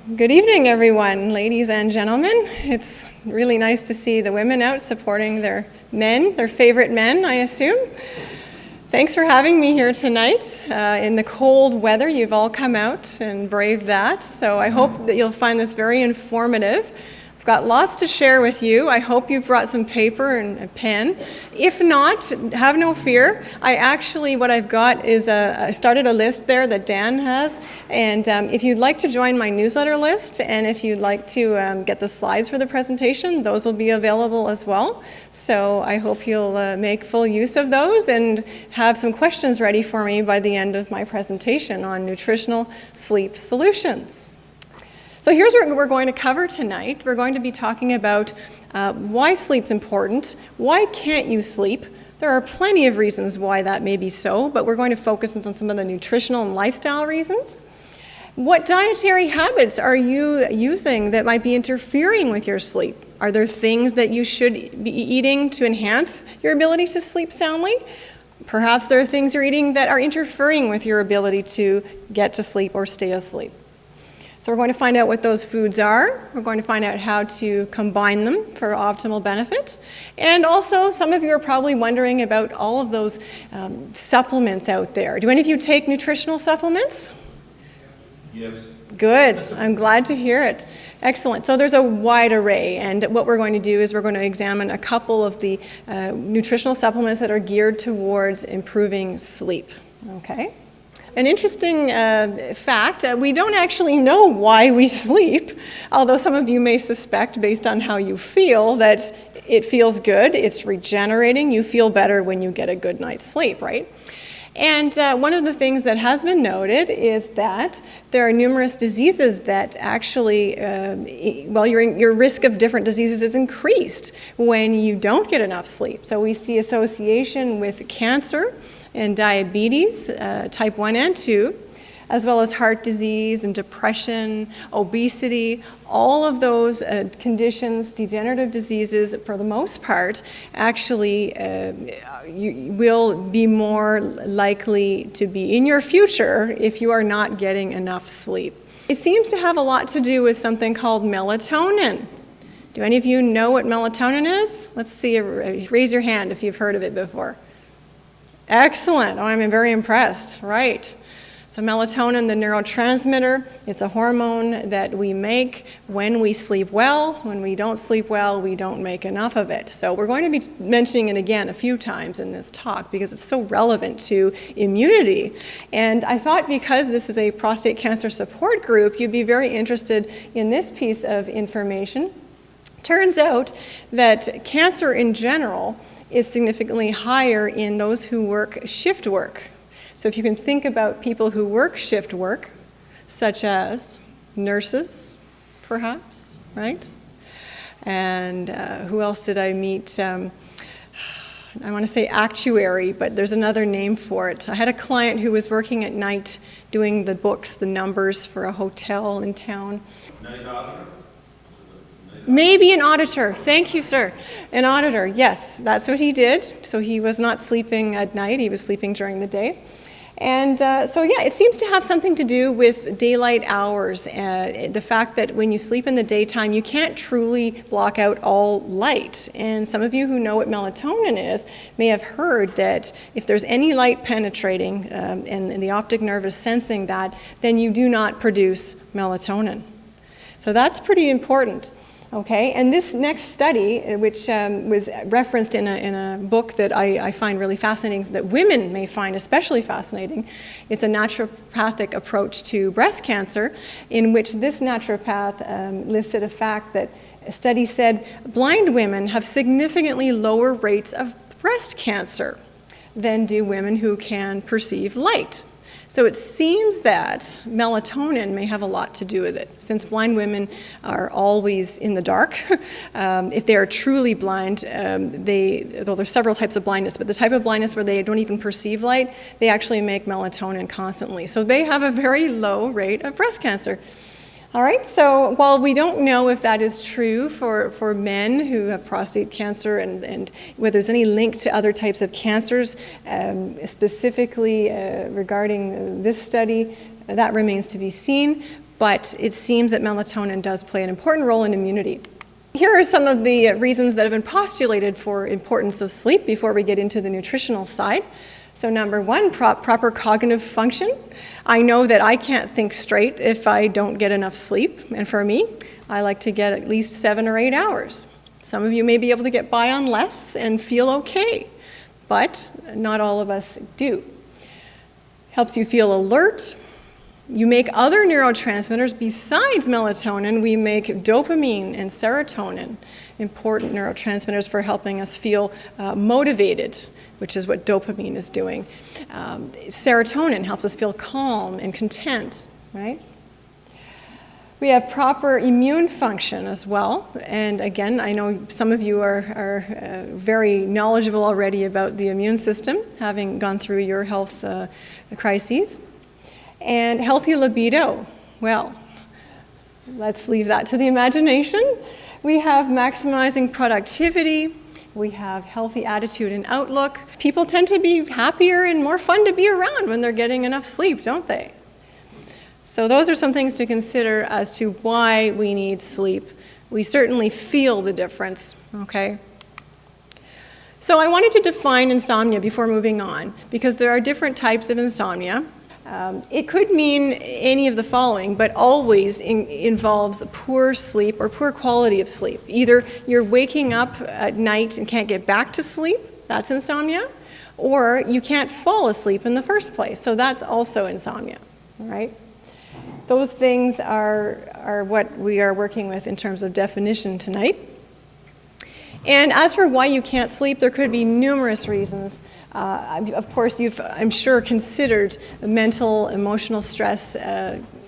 Good evening, everyone, ladies and gentlemen. It's really nice to see the women out supporting their men, their favorite men, I assume. Thanks for having me here tonight. In the cold weather, you've all come out and braved that, so I hope that you'll find this very informative. I've got lots to share with you. I hope you've brought some paper and a pen. If not, have no fear. What I've got is I started a list there that Dan has, and if you'd like to join my newsletter list, and if you'd like to get the slides for the presentation, those will be available as well. So I hope you'll make full use of those and have some questions ready for me by the end of my presentation on nutritional sleep solutions. So here's what we're going to cover tonight. We're going to be talking about why sleep's important, why can't you sleep. There are plenty of reasons why that may be so, but we're going to focus on some of the nutritional and lifestyle reasons. What dietary habits are you using that might be interfering with your sleep? Are there things that you should be eating to enhance your ability to sleep soundly? Perhaps there are things you're eating that are interfering with your ability to get to sleep or stay asleep. So we're going to find out what those foods are. We're going to find out how to combine them for optimal benefit. And also, some of you are probably wondering about all of those supplements out there. Do any of you take nutritional supplements? Yes. Good. I'm glad to hear it. Excellent. So there's a wide array, and what we're going to do is we're going to examine a couple of the nutritional supplements that are geared towards improving sleep. Okay? An interesting fact, we don't actually know why we sleep, although some of you may suspect, based on how you feel, that it feels good, it's regenerating, you feel better when you get a good night's sleep, right? And one of the things that has been noted is that there are numerous diseases that actually, your risk of different diseases is increased when you don't get enough sleep. So we see association with cancer and diabetes, type 1 and 2, as well as heart disease and depression, obesity. All of those conditions, degenerative diseases, for the most part, actually you will be more likely to be in your future if you are not getting enough sleep. It seems to have a lot to do with something called melatonin. Do any of you know what melatonin is? Let's see, raise your hand if you've heard of it before. Excellent. Oh, I'm very impressed. Right. So melatonin, the neurotransmitter, it's a hormone that we make when we sleep well. When we don't sleep well, we don't make enough of it. So we're going to be mentioning it again a few times in this talk because it's so relevant to immunity. And I thought because this is a prostate cancer support group, you'd be very interested in this piece of information. Turns out that cancer in general is significantly higher in those who work shift work. So if you can think about people who work shift work, such as nurses, perhaps, right? And who else did I meet? I want to say actuary, but there's another name for it. I had a client who was working at night doing the books, the numbers for a hotel in town. Night auditor? Maybe an auditor. Thank you, sir. An auditor, yes, that's what he did. So he was not sleeping at night, he was sleeping during the day. And so yeah, it seems to have something to do with daylight hours. The fact that when you sleep in the daytime, you can't truly block out all light. And some of you who know what melatonin is may have heard that if there's any light penetrating and the optic nerve is sensing that, then you do not produce melatonin. So that's pretty important. Okay, and this next study, which was referenced in a book that I find really fascinating, that women may find especially fascinating, it's a naturopathic approach to breast cancer, in which this naturopath listed a fact that a study said blind women have significantly lower rates of breast cancer than do women who can perceive light. So it seems that melatonin may have a lot to do with it. Since blind women are always in the dark, if they are truly blind, though there's several types of blindness, but the type of blindness where they don't even perceive light, they actually make melatonin constantly. So they have a very low rate of breast cancer. All right, so while we don't know if that is true for men who have prostate cancer and whether there's any link to other types of cancers, specifically regarding this study, that remains to be seen. but it seems that melatonin does play an important role in immunity. Here are some of the reasons that have been postulated for importance of sleep before we get into the nutritional side. So number one, proper cognitive function. I know that I can't think straight if I don't get enough sleep, and for me, I like to get at least 7 or 8 hours. Some of you may be able to get by on less and feel okay, but not all of us do. Helps you feel alert. You make other neurotransmitters besides melatonin. We make dopamine and serotonin, important neurotransmitters for helping us feel motivated, which is what dopamine is doing. Serotonin helps us feel calm and content, right? We have proper immune function as well. And again, I know some of you are very knowledgeable already about the immune system, having gone through your health crises. And healthy libido, well, let's leave that to the imagination. We have maximizing productivity. We have healthy attitude and outlook. People tend to be happier and more fun to be around when they're getting enough sleep, don't they? So those are some things to consider as to why we need sleep. We certainly feel the difference, okay? So I wanted to define insomnia before moving on, because there are different types of insomnia. It could mean any of the following, but always involves poor sleep or poor quality of sleep. Either you're waking up at night and can't get back to sleep, that's insomnia, or you can't fall asleep in the first place, so that's also insomnia, all right? Those things are what we are working with in terms of definition tonight. And as for why you can't sleep, there could be numerous reasons. Of course, you've, I'm sure, considered mental, emotional stress.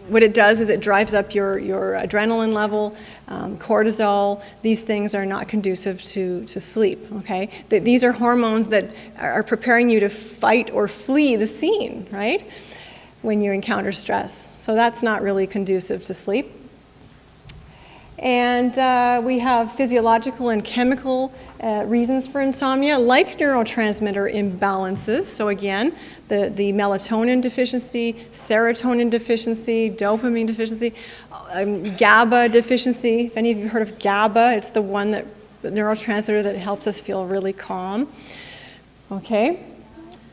What it does is it drives up your adrenaline level, cortisol. These things are not conducive to sleep, okay? These are hormones that are preparing you to fight or flee the scene, right? When you encounter stress. So that's not really conducive to sleep. And we have physiological and chemical reasons for insomnia, like neurotransmitter imbalances. So again, the melatonin deficiency, serotonin deficiency, dopamine deficiency, GABA deficiency. If any of you heard of GABA, it's the neurotransmitter that helps us feel really calm. Okay.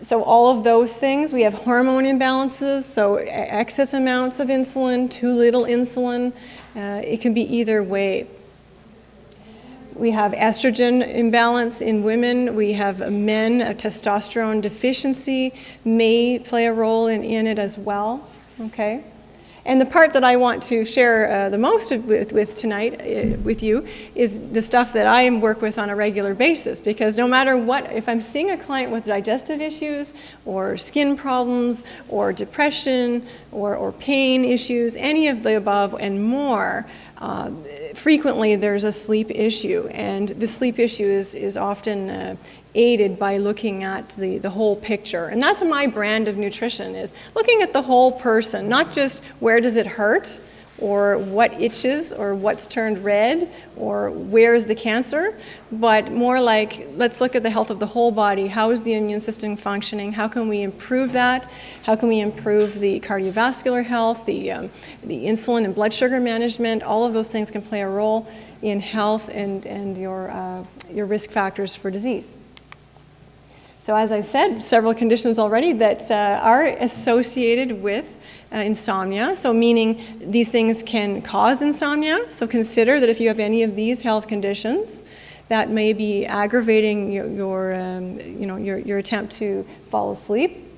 So all of those things. We have hormone imbalances, so excess amounts of insulin, too little insulin. It can be either way. We have estrogen imbalance in women. We have men, a testosterone deficiency may play a role in it as well, okay? And the part that I want to share the most with tonight with you is the stuff that I work with on a regular basis, because no matter what, if I'm seeing a client with digestive issues or skin problems or depression or pain issues, any of the above and more, frequently there's a sleep issue, and the sleep issue is often aided by looking at the whole picture. And that's my brand of nutrition, is looking at the whole person, not just where does it hurt, or what itches, or what's turned red, or where's the cancer, but more like, let's look at the health of the whole body. How is the immune system functioning? How can we improve that? How can we improve the cardiovascular health, the insulin and blood sugar management? All of those things can play a role in health and your risk factors for disease. So as I've said, several conditions already that are associated with insomnia, so meaning these things can cause insomnia. So consider that if you have any of these health conditions, that may be aggravating your attempt to fall asleep.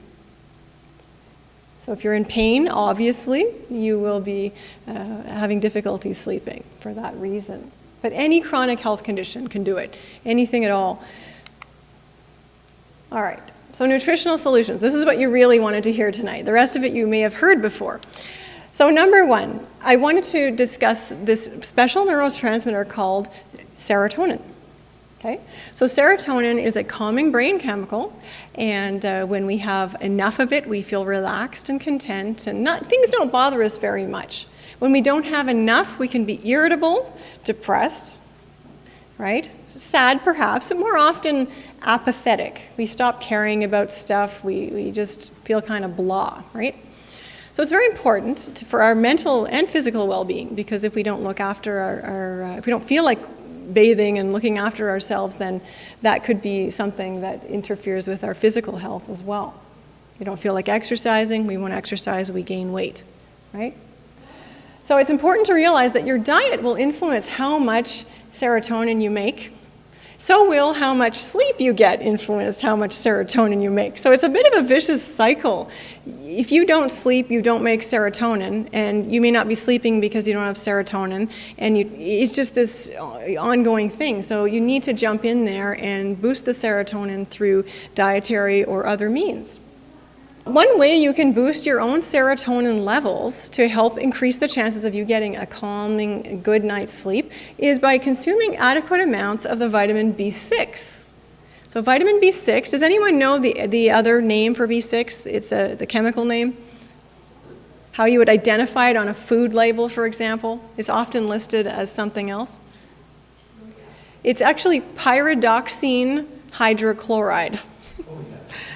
So if you're in pain, obviously, you will be having difficulty sleeping for that reason. But any chronic health condition can do it, anything at all. All right. So nutritional solutions, this is what you really wanted to hear tonight. The rest of it you may have heard before. So number one, I wanted to discuss this special neurotransmitter called serotonin. Okay? So serotonin is a calming brain chemical, and when we have enough of it, we feel relaxed and content, and things don't bother us very much. When we don't have enough, we can be irritable, depressed, right? Sad perhaps, but more often apathetic. We stop caring about stuff. We just feel kind of blah, right? So it's very important for our mental and physical well-being, because if we don't look after if we don't feel like bathing and looking after ourselves, then that could be something that interferes with our physical health as well. We don't feel like exercising, we won't exercise, we gain weight, right? So it's important to realize that your diet will influence how much serotonin you make. So will how much sleep you get influence how much serotonin you make. So it's a bit of a vicious cycle. If you don't sleep, you don't make serotonin, and you may not be sleeping because you don't have serotonin, and it's just this ongoing thing. So you need to jump in there and boost the serotonin through dietary or other means. One way you can boost your own serotonin levels to help increase the chances of you getting a calming, good night's sleep is by consuming adequate amounts of the vitamin B6. So vitamin B6, does anyone know the other name for B6? It's the chemical name? How you would identify it on a food label, for example? It's often listed as something else. It's actually pyridoxine hydrochloride.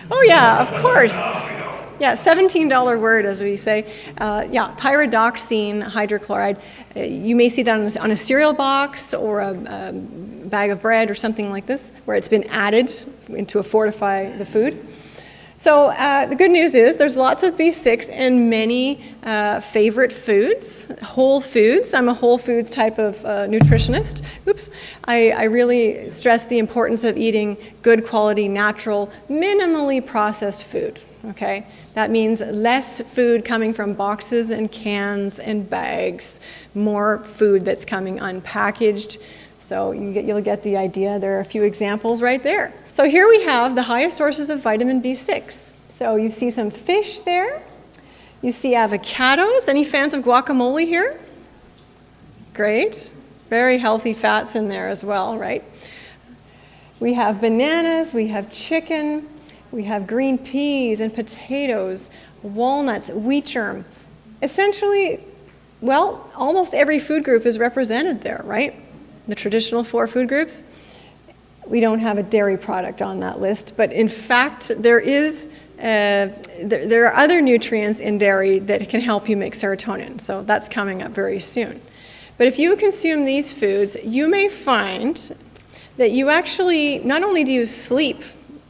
Oh yeah, of course. Yeah, $17 word, as we say. Yeah, pyridoxine hydrochloride. You may see that on a cereal box or a bag of bread or something like this, where it's been added to fortify the food. So the good news is there's lots of B6 in many favorite foods, whole foods. I'm a whole foods type of nutritionist. Oops. I really stress the importance of eating good quality, natural, minimally processed food. Okay? That means less food coming from boxes and cans and bags, more food that's coming unpackaged. So you'll get the idea. There are a few examples right there. So here we have the highest sources of vitamin B6. So you see some fish there. You see avocados. Any fans of guacamole here? Great. Very healthy fats in there as well, right? We have bananas, we have chicken, we have green peas and potatoes, walnuts, wheat germ. Essentially, well, almost every food group is represented there, right? The traditional 4 food groups. We don't have a dairy product on that list, but in fact, there are other nutrients in dairy that can help you make serotonin, so that's coming up very soon. But if you consume these foods, you may find that you actually, not only do you sleep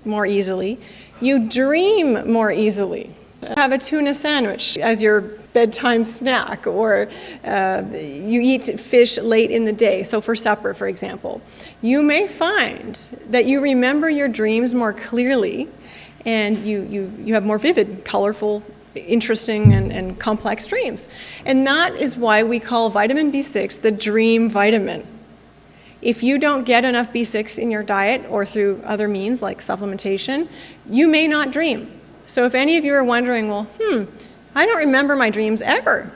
more easily, you dream more easily. Have a tuna sandwich as your bedtime snack, or you eat fish late in the day, so for supper, for example. You may find that you remember your dreams more clearly, and you have more vivid, colorful, interesting, and complex dreams. And that is why we call vitamin B6 the dream vitamin. If you don't get enough B6 in your diet or through other means like supplementation, you may not dream. So if any of you are wondering, well, I don't remember my dreams ever.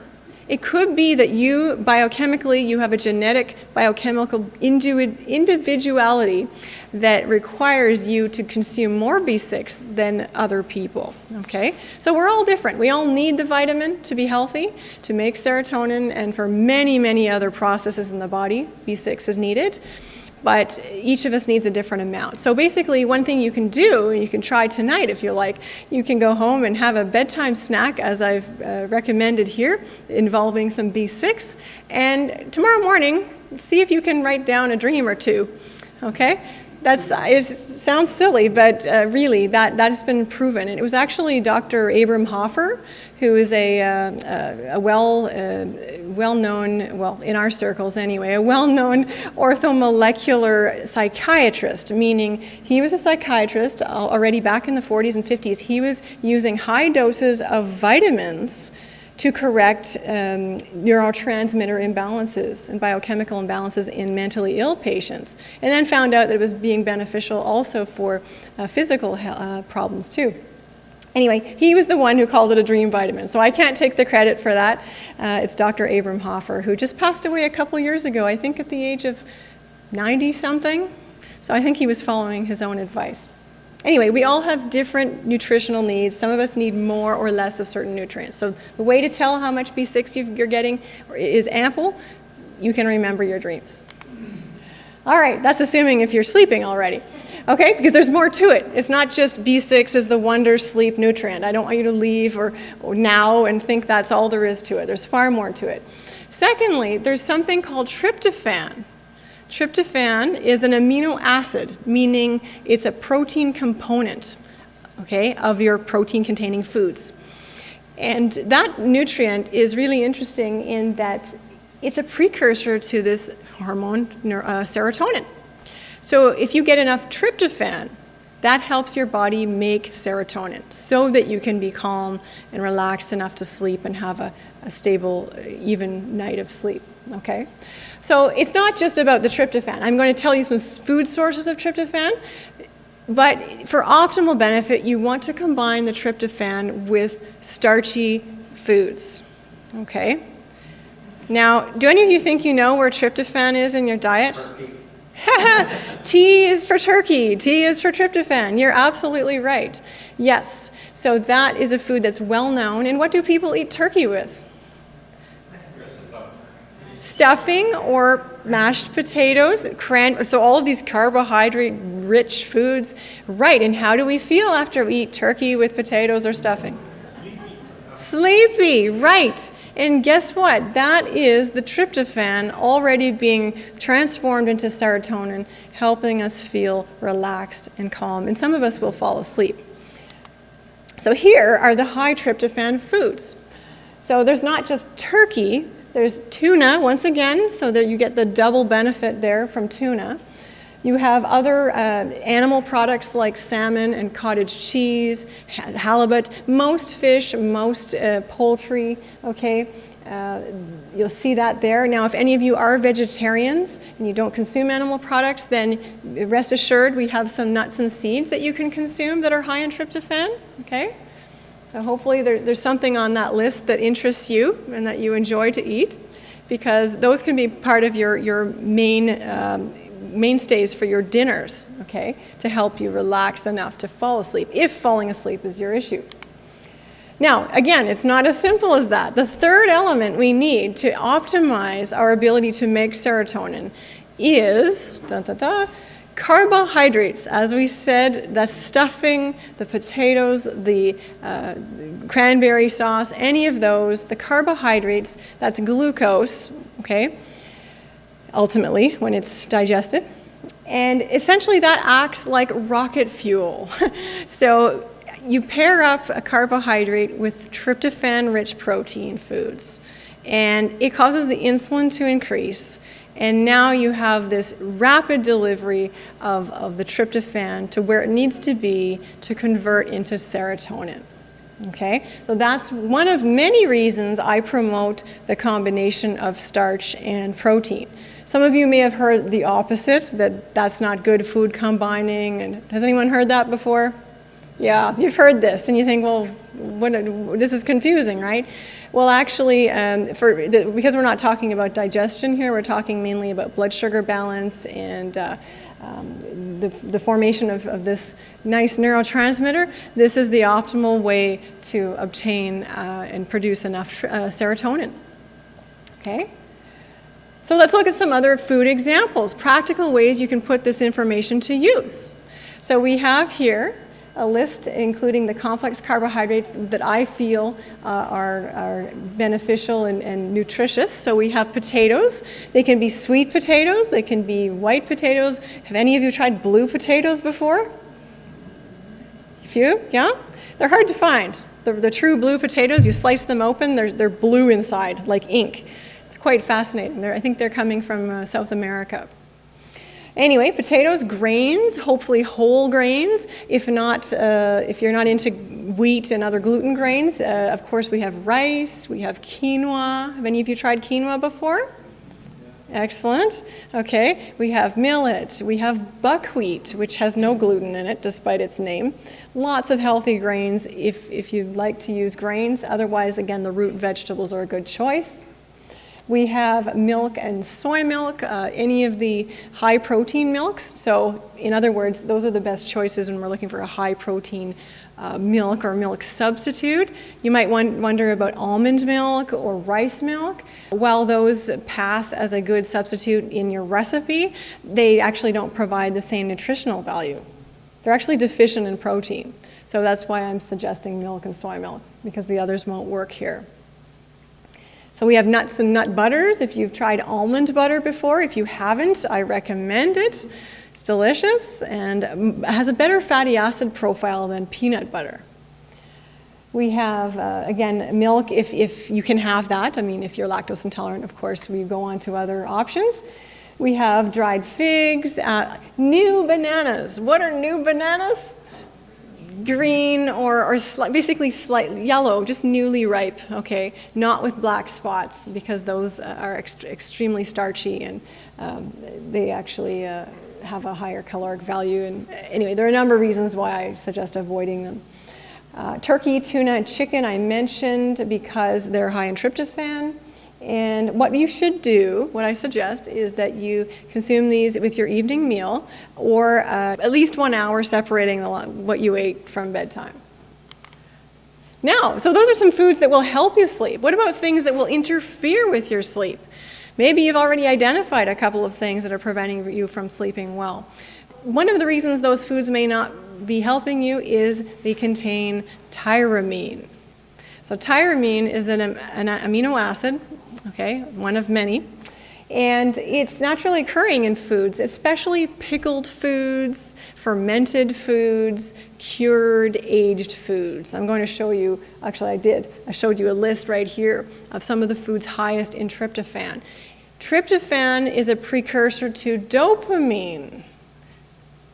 It could be that you, biochemically, you have a genetic biochemical individuality that requires you to consume more B6 than other people, okay? So we're all different. We all need the vitamin to be healthy, to make serotonin, and for many, many other processes in the body, B6 is needed. But each of us needs a different amount. So basically, one thing you can do, and you can try tonight if you like, you can go home and have a bedtime snack, as I've recommended here, involving some B6, and tomorrow morning, see if you can write down a dream or two, okay? It sounds silly, but really, that has been proven. And it was actually Dr. Abraham Hoffer, who is a well-known, well, in our circles anyway, a well-known orthomolecular psychiatrist, meaning he was a psychiatrist already back in the 40s and 50s. He was using high doses of vitamins to correct neurotransmitter imbalances and biochemical imbalances in mentally ill patients, and then found out that it was being beneficial also for physical problems too. Anyway, he was the one who called it a dream vitamin, so I can't take the credit for that. It's Dr. Abraham Hoffer, who just passed away a couple years ago, I think at the age of 90-something, so I think he was following his own advice. Anyway, we all have different nutritional needs. Some of us need more or less of certain nutrients. So the way to tell how much B6 you're getting is ample. You can remember your dreams. All right, that's assuming if you're sleeping already. Okay, because there's more to it. It's not just B6 is the wonder sleep nutrient. I don't want you to leave or now and think that's all there is to it. There's far more to it. Secondly, there's something called tryptophan. Tryptophan is an amino acid, meaning it's a protein component, okay, of your protein-containing foods. And that nutrient is really interesting in that it's a precursor to this hormone, serotonin. So if you get enough tryptophan, that helps your body make serotonin so that you can be calm and relaxed enough to sleep and have a stable, even night of sleep, okay? So it's not just about the tryptophan. I'm going to tell you some food sources of tryptophan, but for optimal benefit, you want to combine the tryptophan with starchy foods, okay? Now, do any of you think you know where tryptophan is in your diet? Turkey. T is for turkey. T is for tryptophan. You're absolutely right. Yes. So that is a food that's well known. And what do people eat turkey with? Stuffing or mashed potatoes, so all of these carbohydrate-rich foods. Right. And how do we feel after we eat turkey with potatoes or stuffing? Sleepy. Right. And guess what? That is the tryptophan already being transformed into serotonin, helping us feel relaxed and calm. And some of us will fall asleep. So here are the high tryptophan foods. So there's not just turkey, there's tuna, once again, so that you get the double benefit there from tuna. You have other animal products like salmon and cottage cheese, halibut, most fish, most poultry, okay? You'll see that there. Now, if any of you are vegetarians and you don't consume animal products, then rest assured we have some nuts and seeds that you can consume that are high in tryptophan, okay? So hopefully there's something on that list that interests you and that you enjoy to eat, because those can be part of your mainstays for your dinners, okay, to help you relax enough to fall asleep, if falling asleep is your issue. Now, again, it's not as simple as that. The third element we need to optimize our ability to make serotonin is carbohydrates. As we said, the stuffing, the potatoes, the cranberry sauce, any of those, the carbohydrates, that's glucose, okay, ultimately, when it's digested. And essentially that acts like rocket fuel. So you pair up a carbohydrate with tryptophan-rich protein foods, and it causes the insulin to increase. And now you have this rapid delivery of the tryptophan to where it needs to be to convert into serotonin. Okay, so that's one of many reasons I promote the combination of starch and protein. Some of you may have heard the opposite, that that's not good food combining. And has anyone heard that before? Yeah, you've heard this, and you think, well, this is confusing, right? Well, actually, because we're not talking about digestion here, we're talking mainly about blood sugar balance and the formation of this nice neurotransmitter. This is the optimal way to obtain and produce enough serotonin. Okay? So let's look at some other food examples, practical ways you can put this information to use. So we have here a list including the complex carbohydrates that I feel are beneficial and nutritious. So we have potatoes. They can be sweet potatoes. They can be white potatoes. Have any of you tried blue potatoes before? A few? Yeah? They're hard to find. The true blue potatoes, you slice them open, they're blue inside, like ink. They're quite fascinating. I think they're coming from South America. Anyway, potatoes, grains, hopefully whole grains. If not, if you're not into wheat and other gluten grains, of course we have rice, we have quinoa. Have any of you tried quinoa before? Excellent. Okay, we have millet, we have buckwheat, which has no gluten in it despite its name. Lots of healthy grains if you like to use grains. Otherwise, again, the root vegetables are a good choice. We have milk and soy milk, any of the high protein milks. So in other words, those are the best choices when we're looking for a high protein milk or milk substitute. You might wonder about almond milk or rice milk. While those pass as a good substitute in your recipe, they actually don't provide the same nutritional value. They're actually deficient in protein. So that's why I'm suggesting milk and soy milk, because the others won't work here. So we have nuts and nut butters. If you've tried almond butter before, if you haven't, I recommend it. It's delicious and has a better fatty acid profile than peanut butter. We have, again, milk, if you can have that. I mean, if you're lactose intolerant, of course, we go on to other options. We have dried figs, new bananas. What are new bananas? Green or basically slightly yellow, just newly ripe, okay? Not with black spots, because those are extremely starchy and they actually have a higher caloric value. And anyway, there are a number of reasons why I suggest avoiding them. Turkey, tuna, and chicken I mentioned because they're high in tryptophan. And what you should do, what I suggest, is that you consume these with your evening meal or at least 1 hour separating what you ate from bedtime. Now, so those are some foods that will help you sleep. What about things that will interfere with your sleep? Maybe you've already identified a couple of things that are preventing you from sleeping well. One of the reasons those foods may not be helping you is they contain tyramine. So tyramine is an amino acid, okay, one of many, and it's naturally occurring in foods, especially pickled foods, fermented foods, cured, aged foods. I'm going to show you, actually I showed you a list right here of some of the foods highest in tryptophan. Tryptophan is a precursor to dopamine.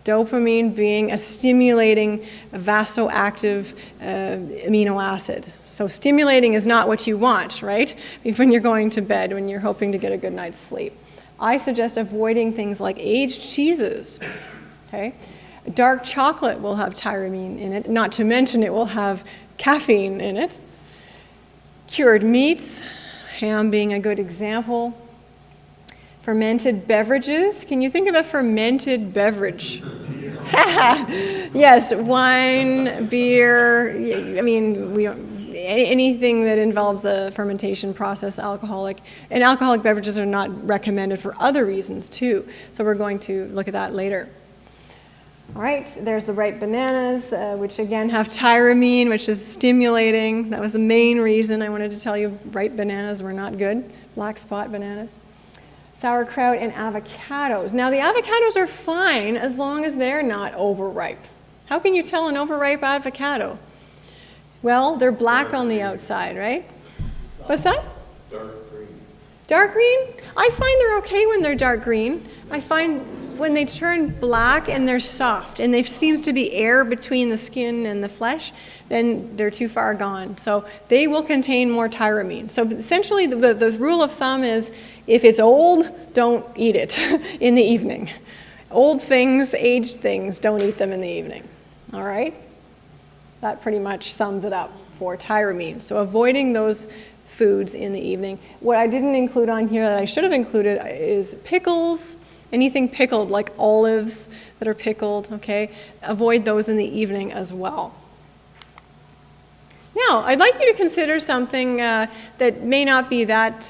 Dopamine being a stimulating, vasoactive amino acid. So stimulating is not what you want, right? When you're going to bed, when you're hoping to get a good night's sleep. I suggest avoiding things like aged cheeses, okay? Dark chocolate will have tyramine in it, not to mention it will have caffeine in it. Cured meats, ham being a good example. Fermented beverages. Can you think of a fermented beverage? Yes, wine, beer. I mean, anything that involves a fermentation process, alcoholic. And alcoholic beverages are not recommended for other reasons too. So we're going to look at that later. All right, there's the ripe bananas, which again have tyramine, which is stimulating. That was the main reason I wanted to tell you ripe bananas were not good. Black spot bananas. Sauerkraut and avocados. Now the avocados are fine as long as they're not overripe. How can you tell an overripe avocado? Well, they're black on the outside, right? What's that? Dark green. Dark green? I find they're okay when they're dark green. I find when they turn black and they're soft and there seems to be air between the skin and the flesh, then they're too far gone. So they will contain more tyramine. So essentially the rule of thumb is if it's old, don't eat it in the evening. Old things, aged things, don't eat them in the evening. All right? That pretty much sums it up for tyramine. So avoiding those foods in the evening. What I didn't include on here that I should have included is pickles. Anything pickled, like olives that are pickled, okay? Avoid those in the evening as well. Now, I'd like you to consider something that may not be that,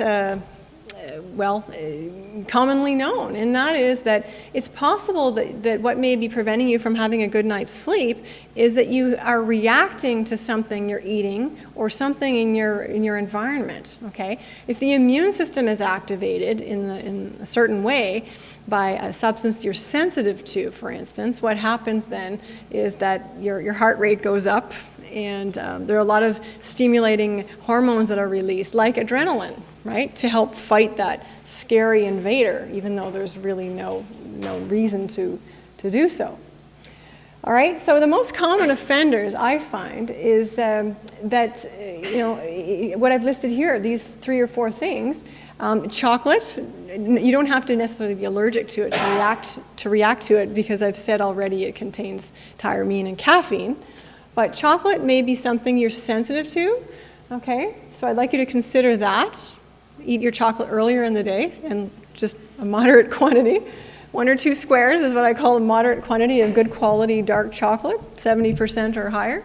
commonly known, and that is that it's possible that what may be preventing you from having a good night's sleep is that you are reacting to something you're eating or something in your environment, okay? If the immune system is activated in a certain way, by a substance you're sensitive to, for instance, what happens then is that your heart rate goes up and there are a lot of stimulating hormones that are released, like adrenaline, right, to help fight that scary invader, even though there's really no reason to do so. All right, so the most common offenders I find is that, what I've listed here, these 3 or 4 things. Chocolate, you don't have to necessarily be allergic to it to react to it because I've said already it contains tyramine and caffeine. But chocolate may be something you're sensitive to, okay? So I'd like you to consider that. Eat your chocolate earlier in the day and just a moderate quantity. 1 or 2 squares is what I call a moderate quantity of good quality dark chocolate, 70% or higher.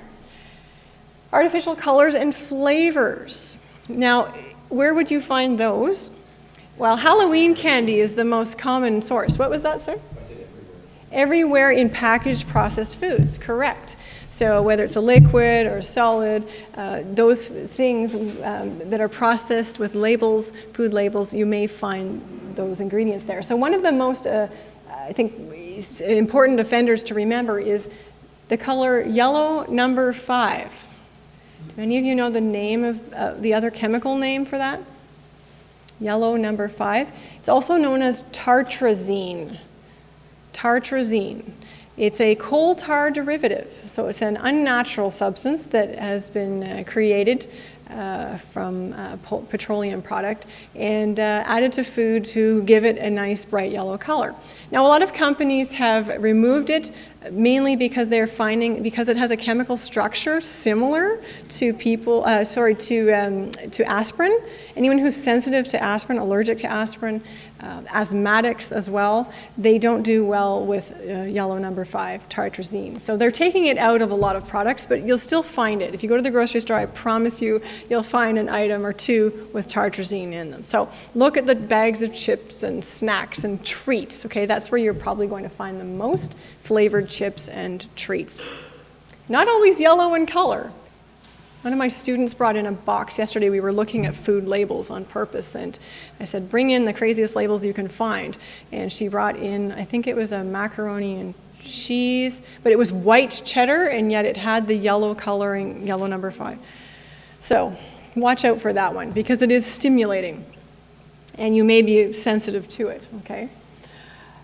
Artificial colors and flavors. Now, where would you find those? Well, Halloween candy is the most common source. What was that, sir? Everywhere in packaged processed foods, correct. So whether it's a liquid or a solid, those things that are processed with labels, food labels, you may find those ingredients there. So one of the most, I think, important offenders to remember is the color yellow number 5. Do any of you know the name of the other chemical name for that? Yellow number 5. It's also known as tartrazine. Tartrazine. It's a coal tar derivative, so it's an unnatural substance that has been created from a petroleum product and added to food to give it a nice bright yellow color. Now, a lot of companies have removed it mainly because they're finding, because it has a chemical structure similar to to aspirin. Anyone who's sensitive to aspirin, allergic to aspirin, asthmatics as well, they don't do well with yellow number 5, tartrazine. So they're taking it out of a lot of products, but you'll still find it. If you go to the grocery store, I promise you, you'll find an item or two with tartrazine in them. So look at the bags of chips and snacks and treats, okay? That's where you're probably going to find the most flavored chips and treats. Not always yellow in color. One of my students brought in a box yesterday. We were looking at food labels on purpose, and I said, bring in the craziest labels you can find. And she brought in, I think it was a macaroni and cheese, but it was white cheddar, and yet it had the yellow coloring, yellow number 5. So watch out for that one, because it is stimulating, and you may be sensitive to it, okay?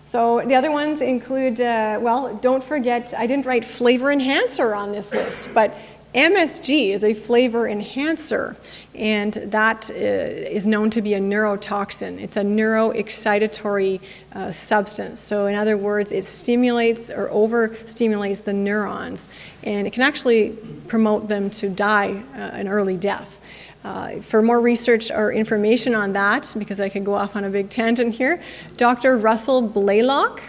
So the other ones include, well, don't forget, I didn't write flavor enhancer on this list, but MSG is a flavor enhancer, and that is known to be a neurotoxin. It's a neuroexcitatory substance. So in other words, it stimulates or overstimulates the neurons, and it can actually promote them to die an early death. For more research or information on that, because I could go off on a big tangent here, Dr. Russell Blaylock,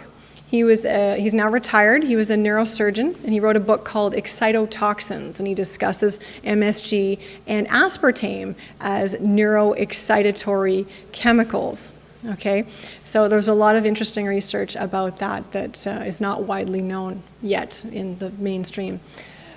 he's now retired. He was a neurosurgeon, and he wrote a book called Excitotoxins, and he discusses MSG and aspartame as neuroexcitatory chemicals. Okay, so there's a lot of interesting research about that is not widely known yet in the mainstream.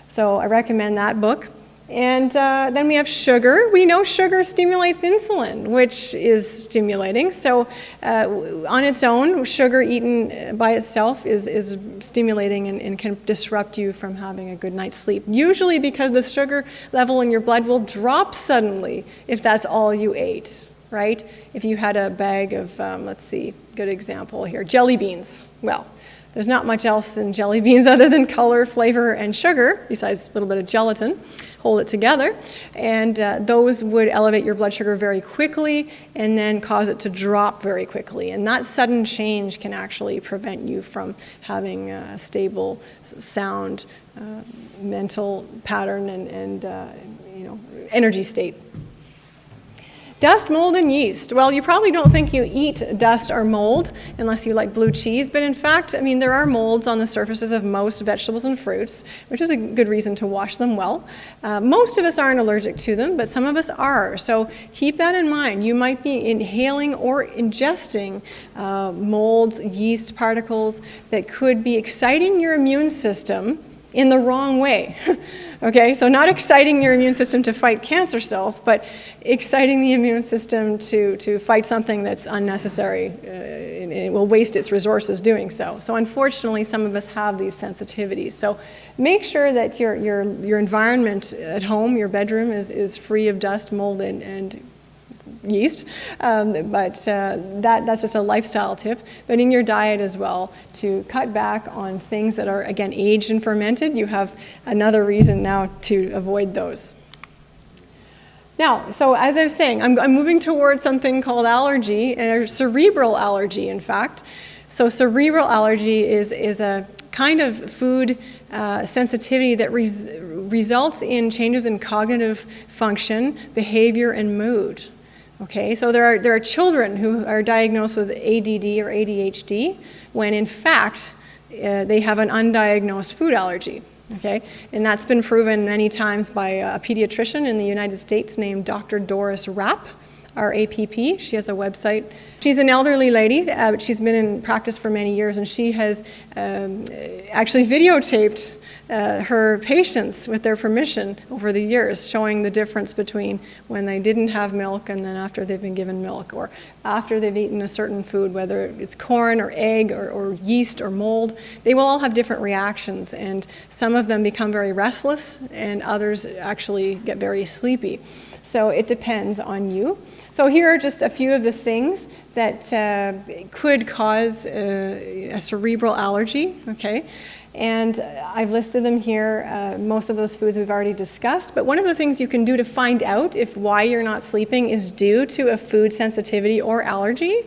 So I recommend that book. And then we have sugar. We know sugar stimulates insulin, which is stimulating. So on its own, sugar eaten by itself is stimulating and can disrupt you from having a good night's sleep. Usually because the sugar level in your blood will drop suddenly if that's all you ate, right? If you had a bag of, let's see, good example here, jelly beans. Well, there's not much else in jelly beans other than color, flavor, and sugar, besides a little bit of gelatin. Hold it together, and those would elevate your blood sugar very quickly and then cause it to drop very quickly. And that sudden change can actually prevent you from having a stable, sound, mental pattern and energy state. Dust, mold, and yeast. Well, you probably don't think you eat dust or mold unless you like blue cheese, but in fact, I mean, there are molds on the surfaces of most vegetables and fruits, which is a good reason to wash them well. Most of us aren't allergic to them, but some of us are, so keep that in mind. You might be inhaling or ingesting molds, yeast particles that could be exciting your immune system in the wrong way. Okay, so not exciting your immune system to fight cancer cells, but exciting the immune system to fight something that's unnecessary. And it will waste its resources doing so. So unfortunately, some of us have these sensitivities. So make sure that your environment at home, your bedroom, is free of dust, mold, and yeast, but that's just a lifestyle tip. But in your diet as well, to cut back on things that are, again, aged and fermented, you have another reason now to avoid those. Now, so as I was saying, I'm moving towards something called allergy, or cerebral allergy, in fact. So cerebral allergy is a kind of food sensitivity that results in changes in cognitive function, behavior, and mood. Okay, so there are children who are diagnosed with ADD or ADHD when in fact they have an undiagnosed food allergy. Okay, and that's been proven many times by a pediatrician in the United States named Dr. Doris Rapp. RAPP. She has a website. She's an elderly lady, but she's been in practice for many years, and she has actually videotaped her patients with their permission over the years, showing the difference between when they didn't have milk and then after they've been given milk, or after they've eaten a certain food, whether it's corn or egg or yeast or mold. They will all have different reactions, and some of them become very restless and others actually get very sleepy. So it depends on you. So here are just a few of the things that could cause a cerebral allergy, okay? And I've listed them here. Most of those foods we've already discussed. But one of the things you can do to find out if why you're not sleeping is due to a food sensitivity or allergy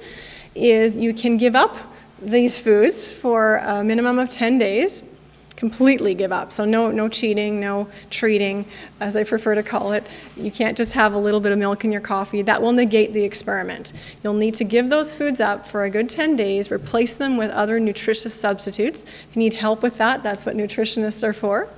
is you can give up these foods for a minimum of 10 days. Completely give up. So no cheating, no treating, as I prefer to call it. You can't just have a little bit of milk in your coffee. That will negate the experiment. You'll need to give those foods up for a good 10 days, replace them with other nutritious substitutes. If you need help with that, that's what nutritionists are for.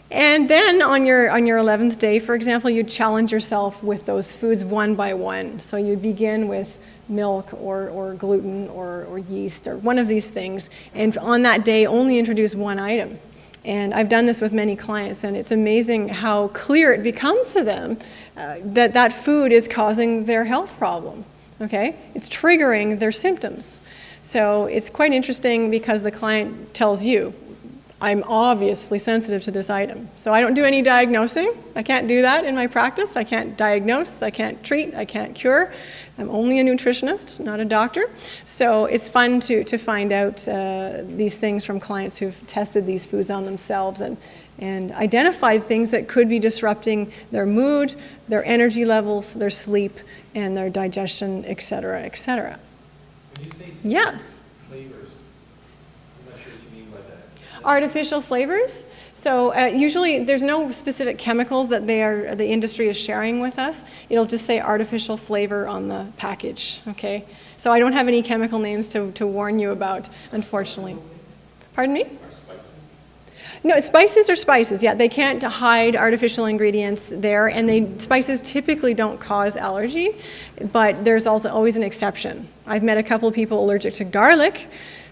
And then on your 11th day, for example, you challenge yourself with those foods one by one. So you begin with milk or gluten or yeast or one of these things, and on that day only introduce one item. And I've done this with many clients, and it's amazing how clear it becomes to them that that food is causing their health problem, okay? It's triggering their symptoms. So it's quite interesting because the client tells you, I'm obviously sensitive to this item. So I don't do any diagnosing. I can't do that in my practice. I can't diagnose, I can't treat, I can't cure. I'm only a nutritionist, not a doctor. So it's fun to find out these things from clients who've tested these foods on themselves and identified things that could be disrupting their mood, their energy levels, their sleep, and their digestion, et cetera, et cetera. When you say Yes. flavors, I'm not sure what you mean by that. Artificial flavors. So usually there's no specific chemicals that the industry is sharing with us. It'll just say artificial flavor on the package, okay? So I don't have any chemical names to warn you about, unfortunately. Pardon me? No, spices are spices, yeah. They can't hide artificial ingredients there, and spices typically don't cause allergy, but there's also always an exception. I've met a couple of people allergic to garlic,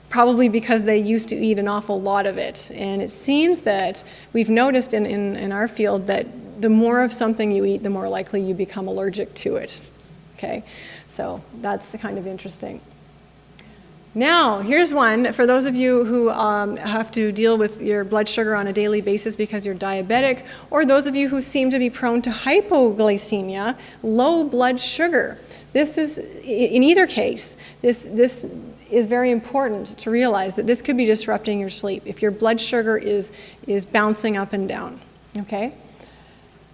probably because they used to eat an awful lot of it. And it seems that we've noticed in our field that the more of something you eat, the more likely you become allergic to it, okay? So that's kind of interesting. Now, here's one for those of you who have to deal with your blood sugar on a daily basis because you're diabetic, or those of you who seem to be prone to hypoglycemia, low blood sugar. This is, in either case, this is very important to realize that this could be disrupting your sleep if your blood sugar is bouncing up and down, okay?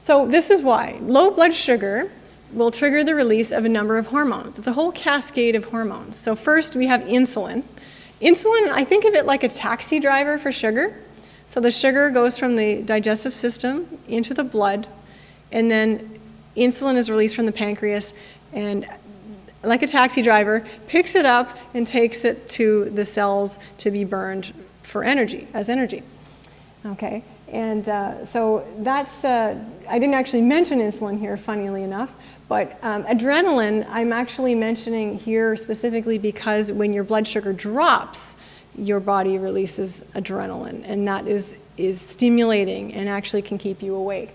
So this is why. Low blood sugar will trigger the release of a number of hormones. It's a whole cascade of hormones. So first we have insulin. Insulin, I think of it like a taxi driver for sugar. So the sugar goes from the digestive system into the blood, and then insulin is released from the pancreas, and like a taxi driver, picks it up and takes it to the cells to be burned for energy, as energy. Okay, and so that's, I didn't actually mention insulin here, funnily enough, but adrenaline I'm actually mentioning here specifically because when your blood sugar drops, your body releases adrenaline, and that is stimulating and actually can keep you awake.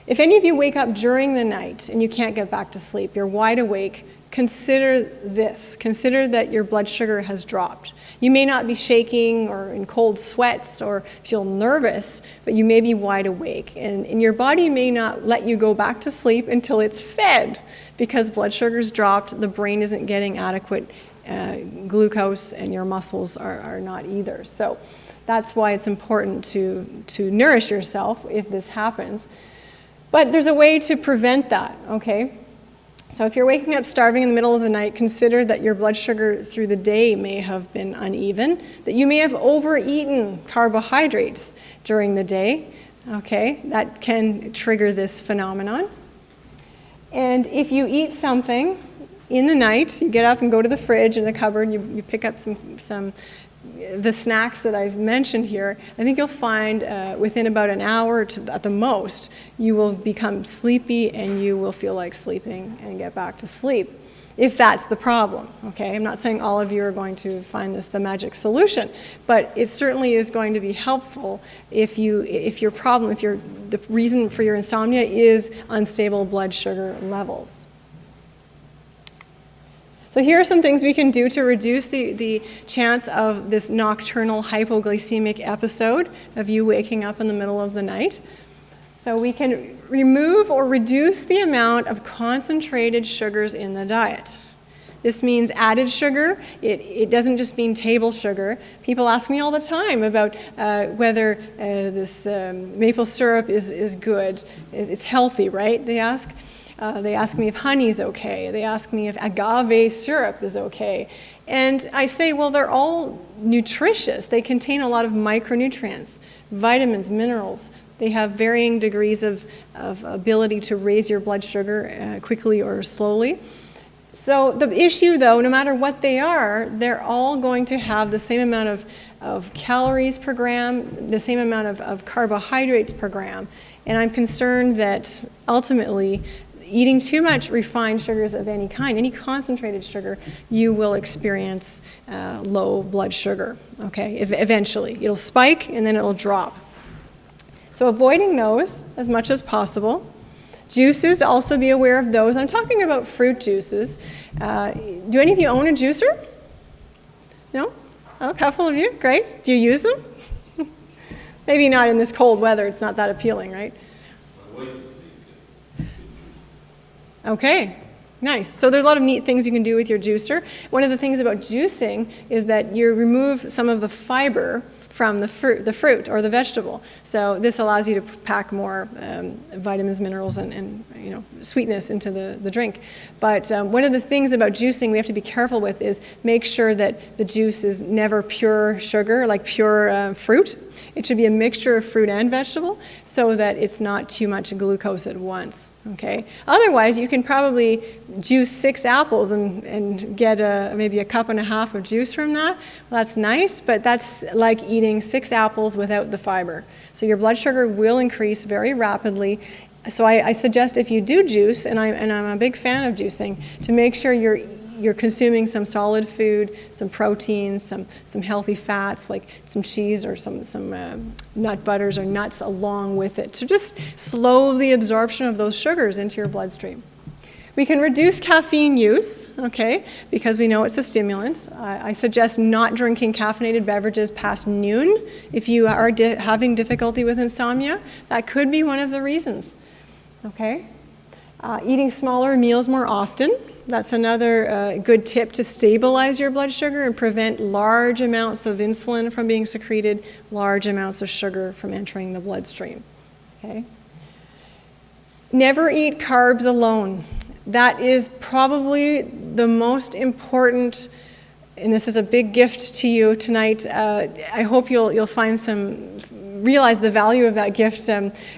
If any of you wake up during the night and you can't get back to sleep, you're wide awake, consider this. Consider that your blood sugar has dropped. You may not be shaking or in cold sweats or feel nervous, but you may be wide awake. And your body may not let you go back to sleep until it's fed because blood sugar's dropped, the brain isn't getting adequate glucose, and your muscles are not either. So that's why it's important to nourish yourself if this happens. But there's a way to prevent that, okay? So if you're waking up starving in the middle of the night, consider that your blood sugar through the day may have been uneven, that you may have overeaten carbohydrates during the day, okay? That can trigger this phenomenon. And if you eat something in the night, you get up and go to the fridge in the cupboard, you pick up some the snacks that I've mentioned here, I think you'll find within about an hour at the most, you will become sleepy and you will feel like sleeping and get back to sleep, if that's the problem, okay? I'm not saying all of you are going to find this the magic solution, but it certainly is going to be helpful if the reason for your insomnia is unstable blood sugar levels. So here are some things we can do to reduce the chance of this nocturnal hypoglycemic episode of you waking up in the middle of the night. So we can remove or reduce the amount of concentrated sugars in the diet. This means added sugar. It doesn't just mean table sugar. People ask me all the time about whether this maple syrup is good. It's healthy, right? They ask. They ask me if honey's okay. They ask me if agave syrup is okay. And I say, well, they're all nutritious. They contain a lot of micronutrients, vitamins, minerals. They have varying degrees of ability to raise your blood sugar quickly or slowly. So the issue, though, no matter what they are, they're all going to have the same amount of calories per gram, the same amount of carbohydrates per gram. And I'm concerned that ultimately, eating too much refined sugars of any kind, any concentrated sugar, you will experience low blood sugar, okay? Eventually. It'll spike and then it'll drop. So avoiding those as much as possible. Juices, also be aware of those. I'm talking about fruit juices. Do any of you own a juicer? No? Oh, a couple of you? Great. Do you use them? Maybe not in this cold weather. It's not that appealing, right? Okay, nice. So there's a lot of neat things you can do with your juicer. One of the things about juicing is that you remove some of the fiber from the fruit or the vegetable. So this allows you to pack more vitamins, minerals, and sweetness into the drink. But one of the things about juicing we have to be careful with is make sure that the juice is never pure sugar, like pure fruit. It should be a mixture of fruit and vegetable so that it's not too much glucose at once, okay? Otherwise, you can probably juice 6 apples and get maybe a cup and a half of juice from that. Well, that's nice, but that's like eating 6 apples without the fiber. So your blood sugar will increase very rapidly. So I suggest if you do juice, and I'm a big fan of juicing, to make sure you're consuming some solid food, some proteins, some healthy fats like some cheese or some nut butters or nuts along with it to just slow the absorption of those sugars into your bloodstream. We can reduce caffeine use, okay, because we know it's a stimulant. I suggest not drinking caffeinated beverages past noon if you are having difficulty with insomnia. That could be one of the reasons, okay? Eating smaller meals more often. That's another good tip to stabilize your blood sugar and prevent large amounts of insulin from being secreted, large amounts of sugar from entering the bloodstream, okay? Never eat carbs alone. That is probably the most important, and this is a big gift to you tonight. I hope you'll realize the value of that gift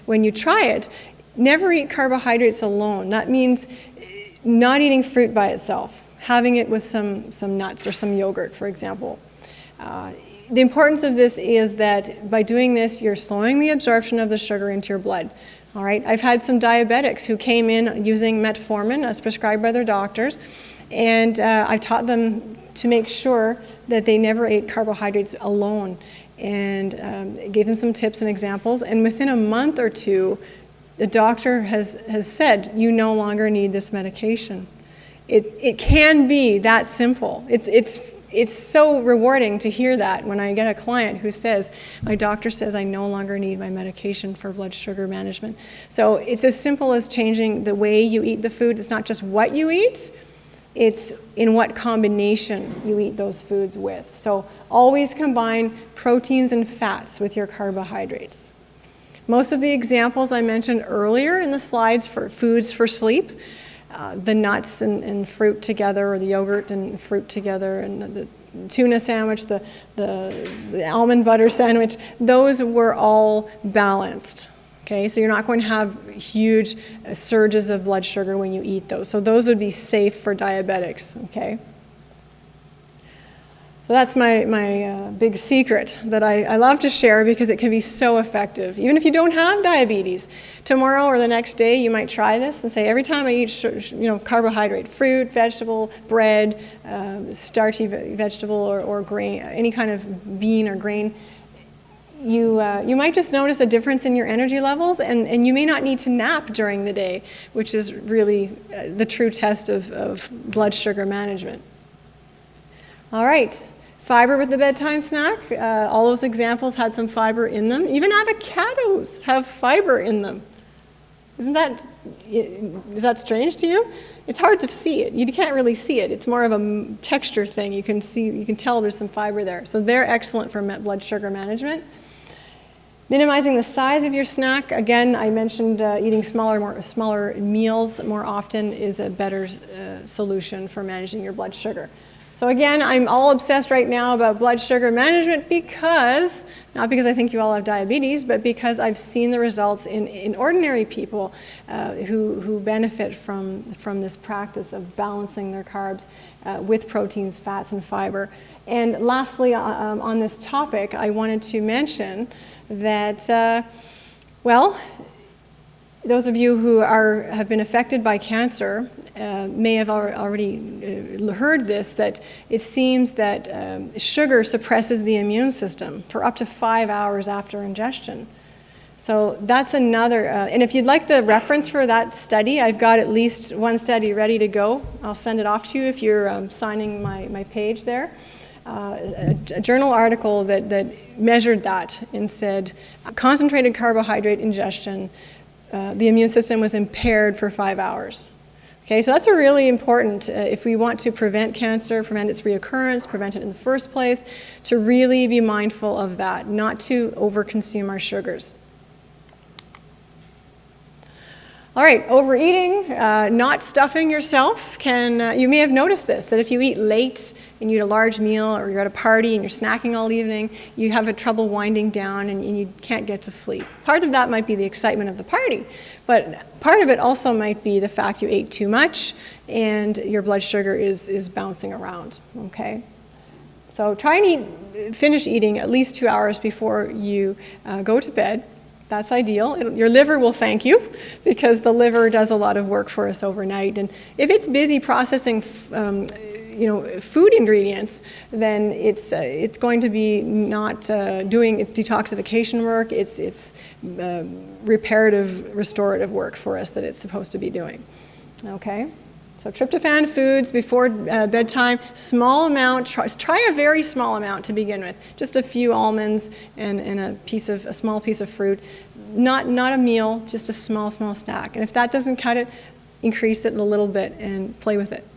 when you try it. Never eat carbohydrates alone. That means not eating fruit by itself, having it with some nuts or some yogurt, for example. The importance of this is that by doing this, you're slowing the absorption of the sugar into your blood. All right, I've had some diabetics who came in using metformin as prescribed by their doctors, and I taught them to make sure that they never ate carbohydrates alone, and gave them some tips and examples, and within a month or two, the doctor has said, you no longer need this medication. It can be that simple. It's so rewarding to hear that when I get a client who says, my doctor says I no longer need my medication for blood sugar management. So it's as simple as changing the way you eat the food. It's not just what you eat, it's in what combination you eat those foods with. So always combine proteins and fats with your carbohydrates. Most of the examples I mentioned earlier in the slides for foods for sleep, the nuts and fruit together, or the yogurt and fruit together, and the tuna sandwich, the almond butter sandwich, those were all balanced. Okay, so you're not going to have huge surges of blood sugar when you eat those. So those would be safe for diabetics, okay? So that's my big secret that I love to share because it can be so effective. Even if you don't have diabetes, tomorrow or the next day you might try this and say, every time I eat carbohydrate, fruit, vegetable, bread, starchy vegetable or grain, any kind of bean or grain, you might just notice a difference in your energy levels, and you may not need to nap during the day, which is really the true test of blood sugar management. All right. Fiber with the bedtime snack. All those examples had some fiber in them. Even avocados have fiber in them. Is that strange to you? It's hard to see it. You can't really see it. It's more of a texture thing. You can tell there's some fiber there. So they're excellent for blood sugar management. Minimizing the size of your snack. Again, I mentioned eating smaller meals more often is a better solution for managing your blood sugar. So again, I'm all obsessed right now about blood sugar management because, not because I think you all have diabetes, but because I've seen the results in ordinary people who benefit from this practice of balancing their carbs with proteins, fats, and fiber. And lastly, on this topic, I wanted to mention that, those of you who have been affected by cancer may have already heard this, that it seems that sugar suppresses the immune system for up to 5 hours after ingestion. So that's another, and if you'd like the reference for that study, I've got at least one study ready to go. I'll send it off to you if you're signing my page there. A journal article that measured that and said concentrated carbohydrate ingestion, the immune system was impaired for 5 hours. Okay, so that's a really important, if we want to prevent cancer, prevent its reoccurrence, prevent it in the first place, to really be mindful of that, not to overconsume our sugars. All right, overeating, not stuffing yourself can, you may have noticed this, that if you eat late and you eat a large meal or you're at a party and you're snacking all evening, you have trouble winding down and you can't get to sleep. Part of that might be the excitement of the party, but part of it also might be the fact you ate too much and your blood sugar is bouncing around, okay? So try and finish eating at least 2 hours before you go to bed. That's ideal. Your liver will thank you because the liver does a lot of work for us overnight. And if it's busy processing, food ingredients, then it's going to be not doing its detoxification work. It's reparative, restorative work for us that it's supposed to be doing. Okay. So tryptophan foods before bedtime, small amount, try a very small amount to begin with. Just a few almonds and a small piece of fruit. Not a meal, just a small snack. And if that doesn't cut it, increase it a little bit and play with it.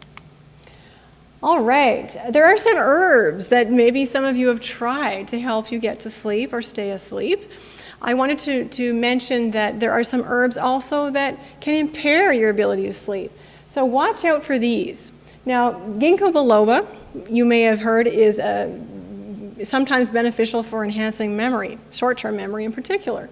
All right, there are some herbs that maybe some of you have tried to help you get to sleep or stay asleep. I wanted to mention that there are some herbs also that can impair your ability to sleep. So watch out for these. Now, ginkgo biloba, you may have heard, is sometimes beneficial for enhancing memory, short-term memory in particular.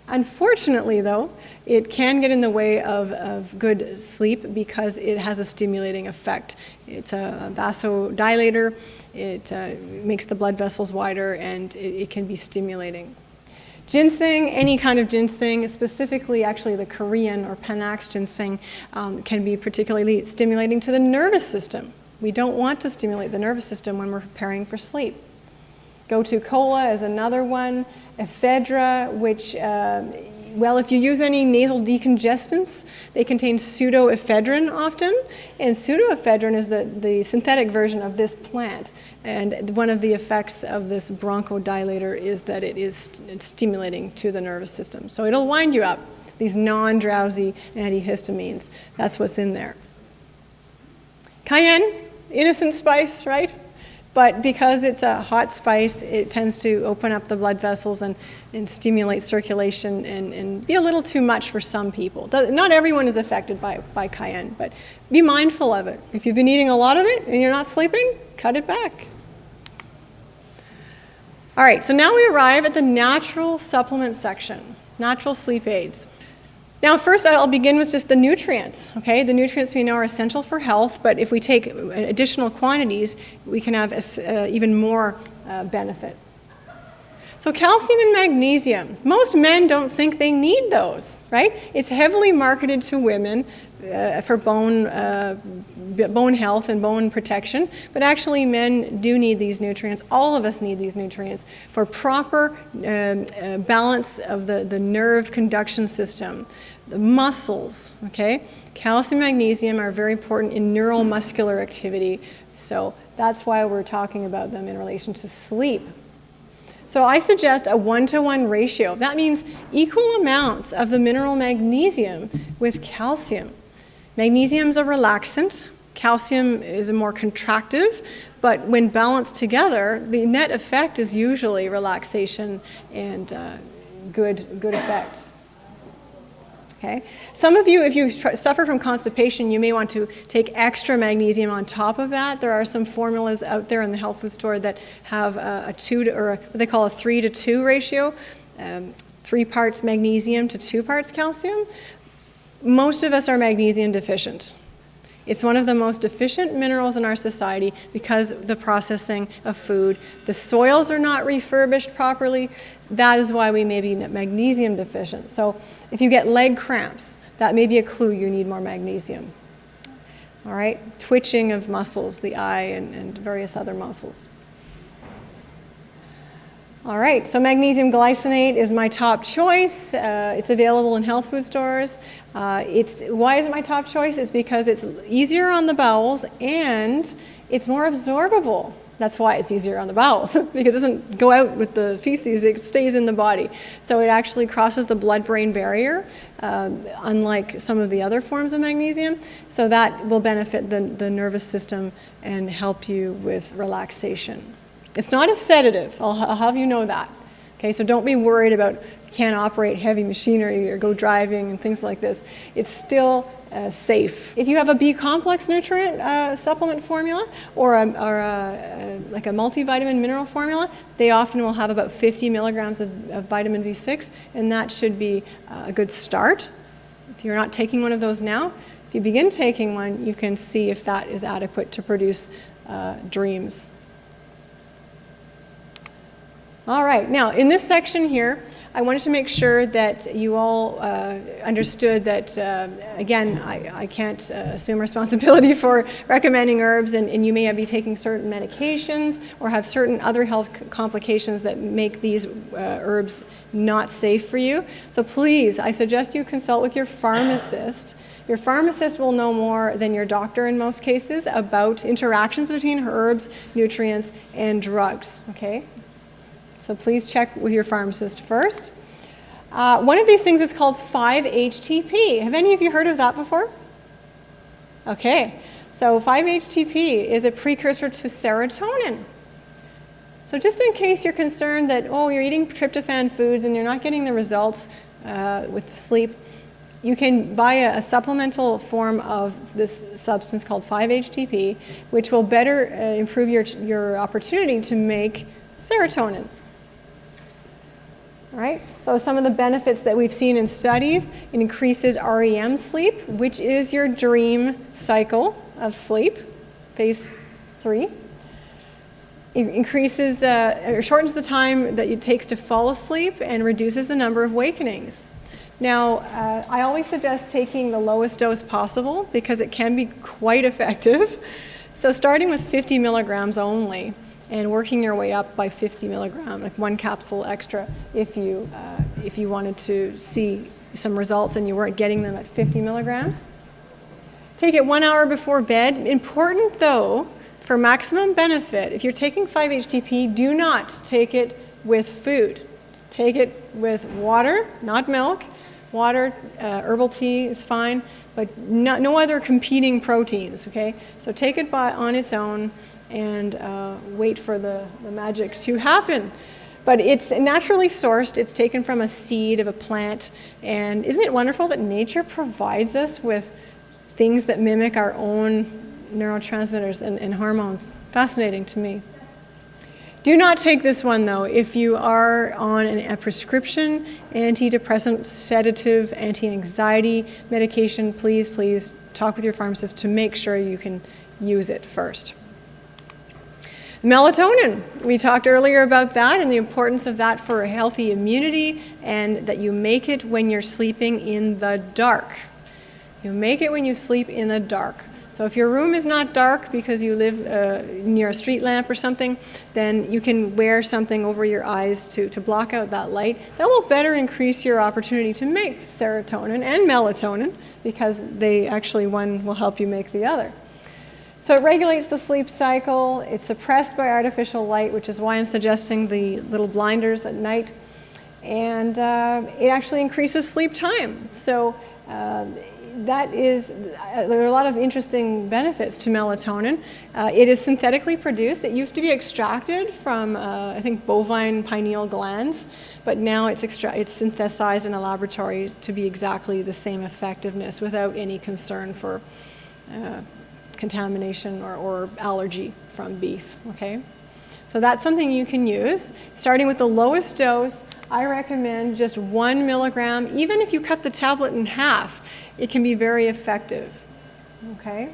Unfortunately, though, it can get in the way of good sleep because it has a stimulating effect. It's a vasodilator, it makes the blood vessels wider, and it can be stimulating. Ginseng, any kind of ginseng, specifically actually the Korean or Panax ginseng, can be particularly stimulating to the nervous system. We don't want to stimulate the nervous system when we're preparing for sleep. Gotu kola is another one. Ephedra, which, if you use any nasal decongestants, they contain pseudoephedrine often, and pseudoephedrine is the synthetic version of this plant. And one of the effects of this bronchodilator is that it's stimulating to the nervous system. So it'll wind you up, these non-drowsy antihistamines. That's what's in there. Cayenne, innocent spice, right? But because it's a hot spice, it tends to open up the blood vessels and stimulate circulation and be a little too much for some people. Not everyone is affected by cayenne, but be mindful of it. If you've been eating a lot of it and you're not sleeping, cut it back. All right, so now we arrive at the natural supplement section, natural sleep aids. Now, first I'll begin with just the nutrients, okay? The nutrients we know are essential for health, but if we take additional quantities, we can have even more benefit. So calcium and magnesium, most men don't think they need those, right? It's heavily marketed to women for bone health and bone protection, but actually men do need these nutrients. All of us need these nutrients for proper balance of the nerve conduction system, the muscles, okay? Calcium and magnesium are very important in neuromuscular activity, so that's why we're talking about them in relation to sleep. So I suggest a 1-to-1 ratio. That means equal amounts of the mineral magnesium with calcium. Magnesium is a relaxant. Calcium is a more contractive, but when balanced together, the net effect is usually relaxation and good effects. Okay. Some of you, if you suffer from constipation, you may want to take extra magnesium on top of that. There are some formulas out there in the health food store that have a 2 to, or what they call a 3-to-2 ratio, 3 parts magnesium to 2 parts calcium. Most of us are magnesium deficient. It's one of the most deficient minerals in our society because of the processing of food. The soils are not refurbished properly. That is why we may be magnesium deficient. So if you get leg cramps, that may be a clue you need more magnesium. All right, twitching of muscles, the eye and various other muscles. All right, so magnesium glycinate is my top choice. It's available in health food stores. Why is it my top choice? It's because it's easier on the bowels and it's more absorbable. That's why it's easier on the bowels, because it doesn't go out with the feces, it stays in the body. So it actually crosses the blood-brain barrier, unlike some of the other forms of magnesium. So that will benefit the nervous system and help you with relaxation. It's not a sedative, I'll have you know that. Okay, so don't be worried about you can't operate heavy machinery or go driving and things like this. It's still safe. If you have a B complex nutrient supplement formula or like a multivitamin mineral formula, they often will have about 50 milligrams of vitamin B6, and that should be a good start. If you're not taking one of those now, if you begin taking one, you can see if that is adequate to produce dreams. All right, now in this section here, I wanted to make sure that you all understood that, again, I can't assume responsibility for recommending herbs, and you may be taking certain medications or have certain other health complications that make these herbs not safe for you. So please, I suggest you consult with your pharmacist. Your pharmacist will know more than your doctor in most cases about interactions between herbs, nutrients, and drugs, okay? So please check with your pharmacist first. One of these things is called 5-HTP. Have any of you heard of that before? Okay, so 5-HTP is a precursor to serotonin. So just in case you're concerned that, oh, you're eating tryptophan foods and you're not getting the results with sleep, you can buy a supplemental form of this substance called 5-HTP, which will better improve your opportunity to make serotonin. All right, so some of the benefits that we've seen in studies, it increases REM sleep, which is your dream cycle of sleep, phase 3. It increases or shortens the time that it takes to fall asleep and reduces the number of wakenings. Now, I always suggest taking the lowest dose possible because it can be quite effective. So starting with 50 milligrams only, and working your way up by 50 milligrams, like 1 capsule extra if you wanted to see some results and you weren't getting them at 50 milligrams. Take it 1 hour before bed. Important though, for maximum benefit, if you're taking 5-HTP, do not take it with food. Take it with water, not milk. Water, herbal tea is fine, but no other competing proteins, okay? So take it on its own and wait for the magic to happen. But it's naturally sourced. It's taken from a seed of a plant. And isn't it wonderful that nature provides us with things that mimic our own neurotransmitters and hormones? Fascinating to me. Do not take this one, though. If you are on a prescription antidepressant, sedative, anti-anxiety medication, please talk with your pharmacist to make sure you can use it first. Melatonin. We talked earlier about that and the importance of that for a healthy immunity, and that you make it when you're sleeping in the dark. You make it when you sleep in the dark. So if your room is not dark because you live near a street lamp or something, then you can wear something over your eyes to block out that light. That will better increase your opportunity to make serotonin and melatonin, because they actually, one will help you make the other. So it regulates the sleep cycle. It's suppressed by artificial light, which is why I'm suggesting the little blinders at night. And it actually increases sleep time. So there are a lot of interesting benefits to melatonin. It is synthetically produced. It used to be extracted from, I think, bovine pineal glands, but now it's synthesized in a laboratory to be exactly the same effectiveness without any concern for contamination or allergy from beef, okay? So that's something you can use. Starting with the lowest dose, I recommend just 1 milligram. Even if you cut the tablet in half, it can be very effective, okay?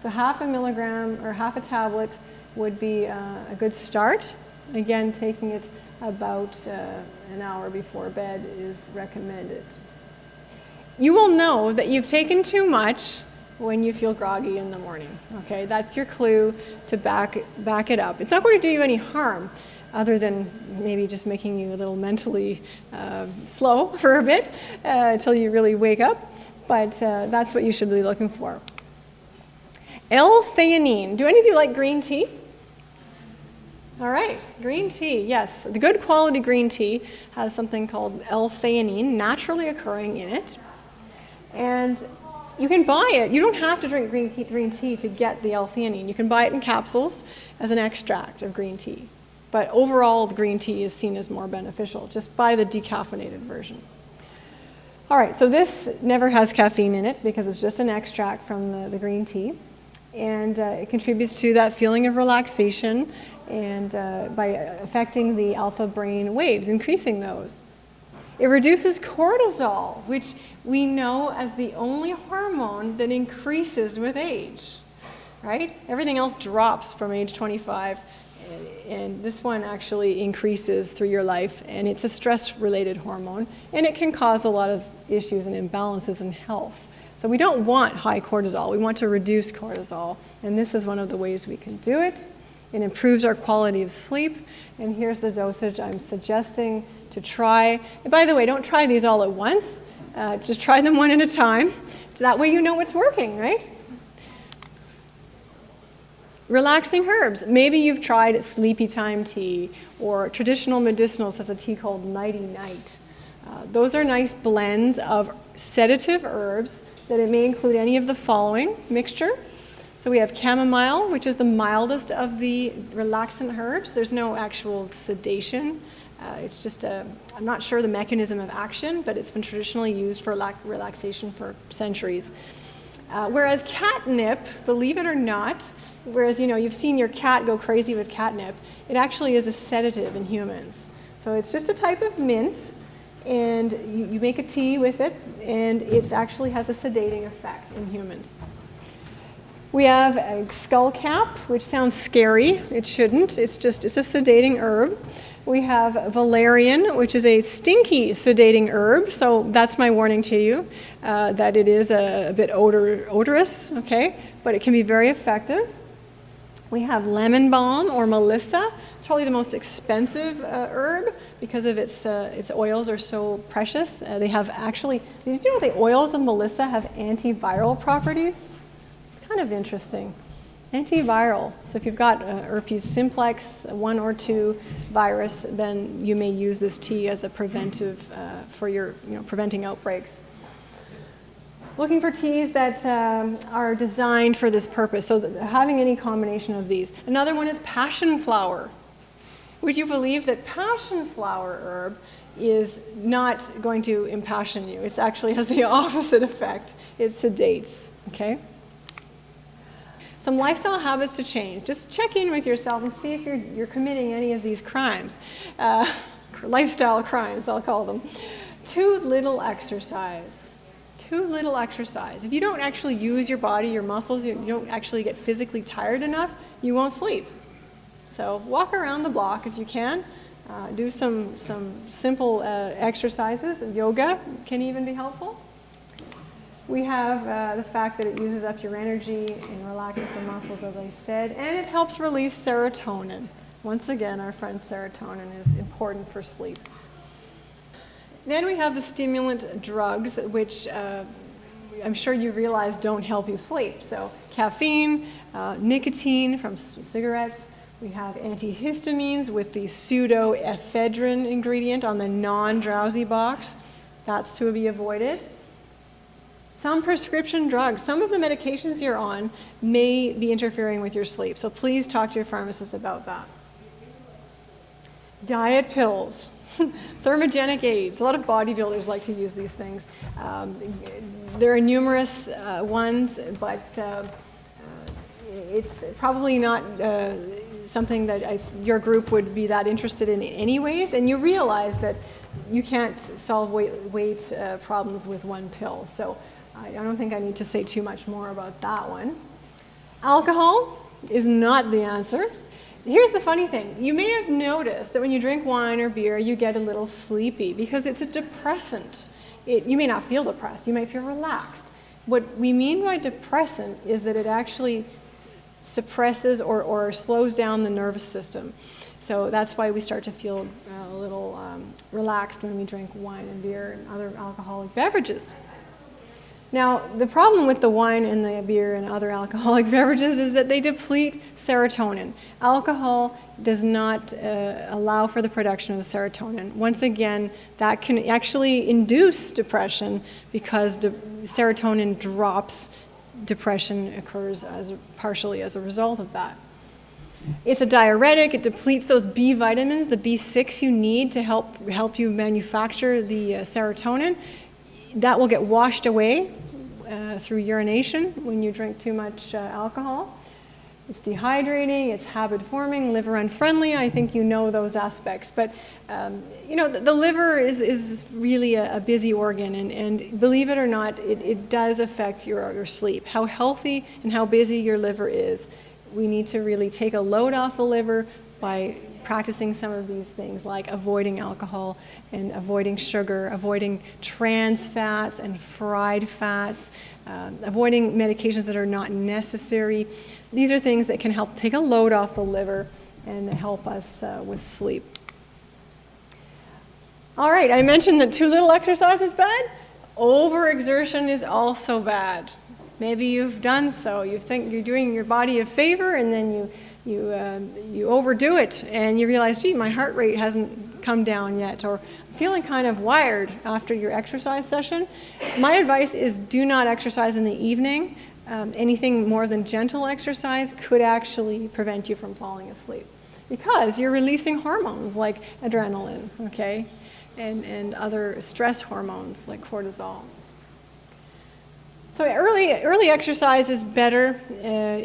So half a milligram or half a tablet would be a good start. Again, taking it about an hour before bed is recommended. You will know that you've taken too much when you feel groggy in the morning, okay? That's your clue to back it up. It's not going to do you any harm, other than maybe just making you a little mentally slow for a bit until you really wake up. But that's what you should be looking for. Ltheanine. Do any of you like green tea? All right, green tea, yes. The good quality green tea has something called Ltheanine naturally occurring in it. And you can buy it. You don't have to drink green tea to get the Ltheanine. You can buy it in capsules as an extract of green tea. But overall, the green tea is seen as more beneficial. Just buy the decaffeinated version. All right, so this never has caffeine in it because it's just an extract from the green tea. And it contributes to that feeling of relaxation and by affecting the alpha brain waves, increasing those. It reduces cortisol, which we know as the only hormone that increases with age, right? Everything else drops from age 25, and this one actually increases through your life, and it's a stress-related hormone, and it can cause a lot of issues and imbalances in health. So we don't want high cortisol. We want to reduce cortisol, and this is one of the ways we can do it. It improves our quality of sleep, and here's the dosage I'm suggesting to try. And by the way, don't try these all at once. Just try them one at a time. So that way you know what's working, right? Relaxing herbs. Maybe you've tried Sleepytime Tea, or traditional medicinals has a tea called Nighty Night. Those are nice blends of sedative herbs that it may include any of the following mixture. So we have chamomile, which is the mildest of the relaxant herbs. There's no actual sedation. It's just I'm not sure the mechanism of action, but it's been traditionally used for relaxation for centuries. Whereas catnip, believe it or not, whereas you've seen your cat go crazy with catnip, it actually is a sedative in humans. So it's just a type of mint, and you make a tea with it, and it actually has a sedating effect in humans. We have a skullcap, which sounds scary. It shouldn't. It's a sedating herb. We have valerian, which is a stinky sedating herb. So that's my warning to you, that it is a bit odorous, okay? But it can be very effective. We have lemon balm or melissa. It's probably the most expensive herb because of its oils are so precious. They have actually, did you know the oils of melissa have antiviral properties? Kind of interesting. Antiviral. So if you've got herpes simplex 1 or 2 virus, then you may use this tea as a preventive for your, preventing outbreaks. Looking for teas that are designed for this purpose. So having any combination of these. Another one is passion flower. Would you believe that passion flower herb is not going to impassion you? It actually has the opposite effect. It sedates. Okay. some lifestyle habits to change. Just check in with yourself and see if you're committing any of these crimes. Lifestyle crimes, I'll call them. Too little exercise. Too little exercise. If you don't actually use your body, your muscles, you don't actually get physically tired enough, you won't sleep. So walk around the block if you can. Do some simple exercises. Yoga can even be helpful. We have the fact that it uses up your energy and relaxes the muscles, as I said, and it helps release serotonin. Once again, our friend serotonin is important for sleep. Then we have the stimulant drugs, which I'm sure you realize don't help you sleep. So caffeine, nicotine from cigarettes. We have antihistamines with the pseudoephedrine ingredient on the non-drowsy box. That's to be avoided. Some prescription drugs, some of the medications you're on may be interfering with your sleep, so please talk to your pharmacist about that. Diet pills, thermogenic aids. A lot of bodybuilders like to use these things. There are numerous ones, but it's probably not something that your group would be that interested in anyways, and you realize that you can't solve weight problems with one pill. So I don't think I need to say too much more about that one. Alcohol is not the answer. Here's the funny thing. You may have noticed that when you drink wine or beer, you get a little sleepy because it's a depressant. You may not feel depressed. You might feel relaxed. What we mean by depressant is that it actually suppresses or slows down the nervous system. So that's why we start to feel a little relaxed when we drink wine and beer and other alcoholic beverages. Now, the problem with the wine and the beer and other alcoholic beverages is that they deplete serotonin. Alcohol does not allow for the production of serotonin. Once again, that can actually induce depression because serotonin drops. Depression occurs partially as a result of that. It's a diuretic. It depletes those B vitamins, the B6 you need to help you manufacture the serotonin. That will get washed away through urination when you drink too much alcohol. It's dehydrating, it's habit forming, liver unfriendly. I think you know those aspects. But the liver is really a busy organ, and believe it or not, it does affect your sleep. How healthy and how busy your liver is. We need to really take a load off the liver by practicing some of these things like avoiding alcohol and avoiding sugar, avoiding trans fats and fried fats, avoiding medications that are not necessary. These are things that can help take a load off the liver and help us with sleep. All right, I mentioned that too little exercise is bad. Overexertion is also bad. Maybe you've done so. You think you're doing your body a favor, and then you overdo it, and you realize, gee, my heart rate hasn't come down yet, or feeling kind of wired after your exercise session. My advice is do not exercise in the evening. Anything more than gentle exercise could actually prevent you from falling asleep because you're releasing hormones like adrenaline, okay, and other stress hormones like cortisol. So early exercise is better.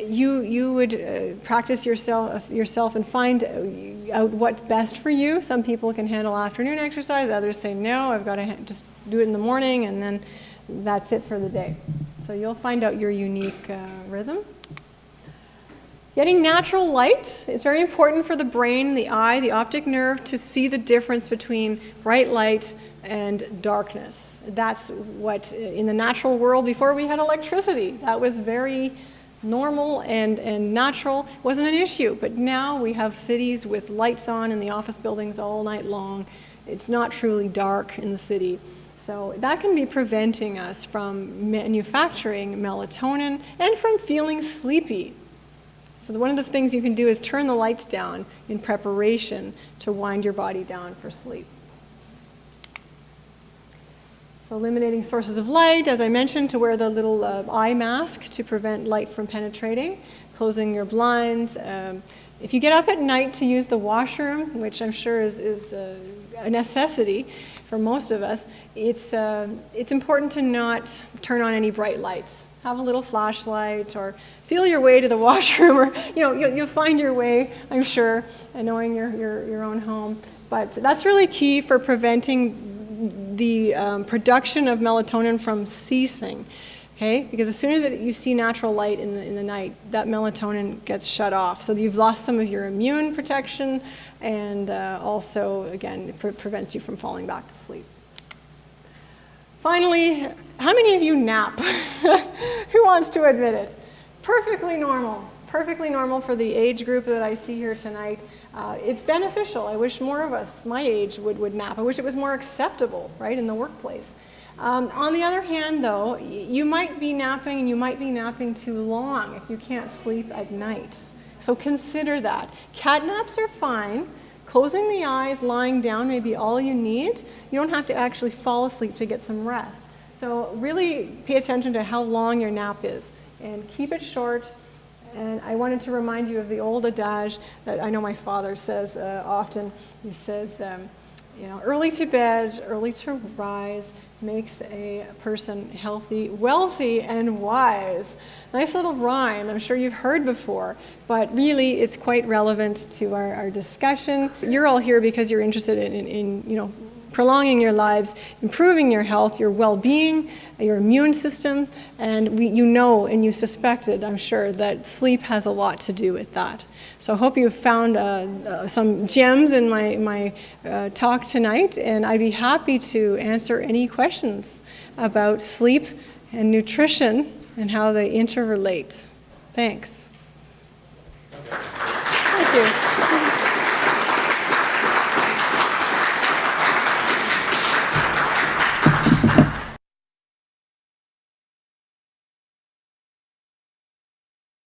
You would practice yourself and find out what's best for you. Some people can handle afternoon exercise. Others say, no, I've got to just do it in the morning, and then that's it for the day. So you'll find out your unique rhythm. Getting natural light is very important for the brain, the eye, the optic nerve to see the difference between bright light and darkness. That's what, in the natural world, before we had electricity, that was very normal and natural. It wasn't an issue, but now we have cities with lights on in the office buildings all night long. It's not truly dark in the city. So that can be preventing us from manufacturing melatonin and from feeling sleepy. So one of the things you can do is turn the lights down in preparation to wind your body down for sleep. So eliminating sources of light, as I mentioned, to wear the little eye mask to prevent light from penetrating, closing your blinds. If you get up at night to use the washroom, which I'm sure is a necessity for most of us, it's important to not turn on any bright lights. have a little flashlight, or feel your way to the washroom, or you'll find your way, I'm sure, knowing your own home. But that's really key for preventing the production of melatonin from ceasing. Okay? Because as soon as you see natural light in the night, that melatonin gets shut off. So you've lost some of your immune protection, and also, again, it prevents you from falling back to sleep. Finally, how many of you nap? Who wants to admit it? Perfectly normal. Perfectly normal for the age group that I see here tonight. It's beneficial. I wish more of us, my age, would nap. I wish it was more acceptable, right, in the workplace. On the other hand, though, you might be napping, and you might be napping too long if you can't sleep at night. So consider that. Cat naps are fine. Closing the eyes, lying down may be all you need. You don't have to actually fall asleep to get some rest. So really pay attention to how long your nap is, and keep it short. And I wanted to remind you of the old adage that I know my father says often. He says, early to bed, early to rise makes a person healthy, wealthy, and wise. Nice little rhyme, I'm sure you've heard before, but really it's quite relevant to our discussion. You're all here because you're interested in prolonging your lives, improving your health, your well-being, your immune system, and you suspected, I'm sure, that sleep has a lot to do with that. So I hope you found some gems in my talk tonight, and I'd be happy to answer any questions about sleep and nutrition and how they interrelate. Thanks. Thank you.